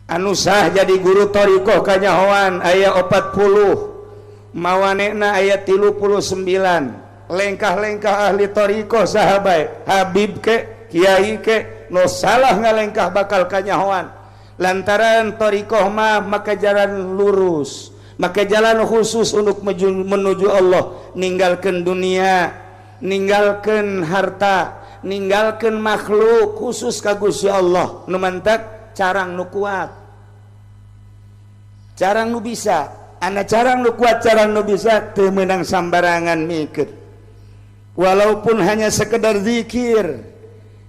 anu sah jadi guru thariqah kanyahoan aya 40 mawanena aya 39 lengkah-lengkah ahli thariqah sahabat Habib ke kiai ke no salah ngalengkah bakal kanyahoan lantaran thariqah maka jalan lurus maka jalan khusus untuk menuju Allah ninggalkan dunia ninggalkan harta ninggalkan makhluk khusus ka Gusti Allah nu mantak carang nu kuat carang nu bisa ana carang nu kuat carang nu bisa teu meunang sambarangan mikir walaupun hanya sekedar zikir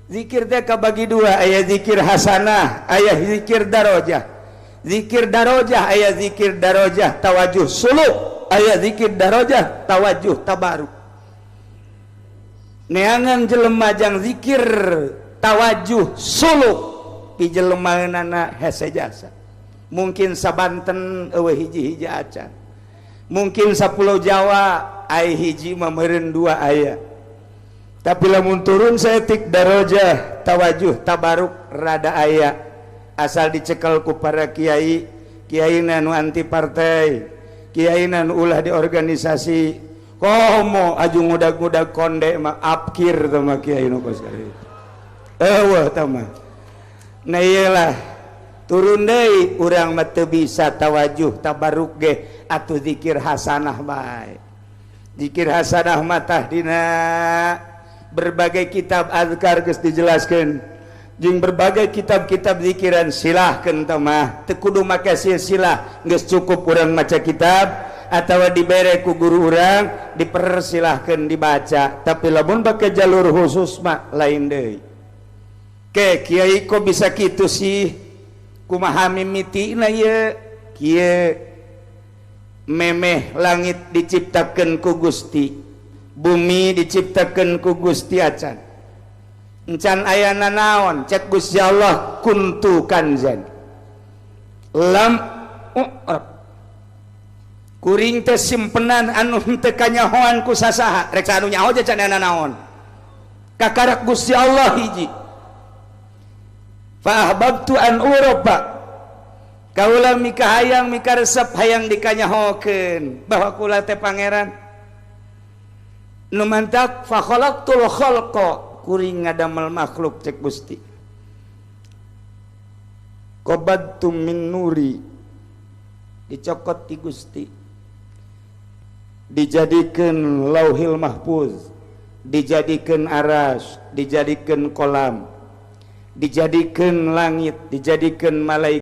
zikir teh kabagi dua aya zikir hasanah aya zikir darajah aya zikir darajah tawajuh suluk aya zikir darajah tawajuh tabaruk neangan jelema jang zikir tawajuh suluk pi jelemaeunana hese jasa mungkin sabanten eueuh hiji-hiji acan mungkin sapulau Jawa ai hiji mah meureun dua aya tapi lamun turun saeutik darajah tawajuh tabaruk rada aya asal dicekel ku para kiai kiaina nu anti partai kiaina nu ulah di organisasi komo aju ngudag-ngudag konde mah apkir teh mah kiai nu kos kali eueuh tah mah nah iyalah turun deui urang mah teu bisa tawajuh tabaruk ge atuh zikir hasanah bae zikir hasanah mah tah dina berbagai kitab azkar geus dijelaskeun jeung berbagai kitab-kitab zikiran silahkeun tah mah teu kudu make silsilah geus cukup urang maca kitab atawa dibere ku guru urang dipersilahkeun dibaca tapi lamun bake jalur khusus mah lain deui ke kiai kok bisa kitu sih kumaha mimitina ye kieu memeh langit diciptakeun ku Gusti bumi diciptakeun ku Gusti acan encan ayana naon cek Gusti Allah kuntu kanzan lam kuring teh simpenan anu teu kanyahoan ku sasaha rek anu nyaho aja can naon kakarak Gusti Allah hiji fa ahbabtu an uroba kaula mika hayang mika resep hayang dikanyahokeun bahwa kula teh pangeran nu mantak fa khalaqtul khalqa kuring ngadamel makhluk cek Gusti qabadtum min nuri dicokot ti Gusti dijadikeun lauhil mahfuz dijadikeun aras dijadikeun kolam dijadikeun langit dijadikeun malaikat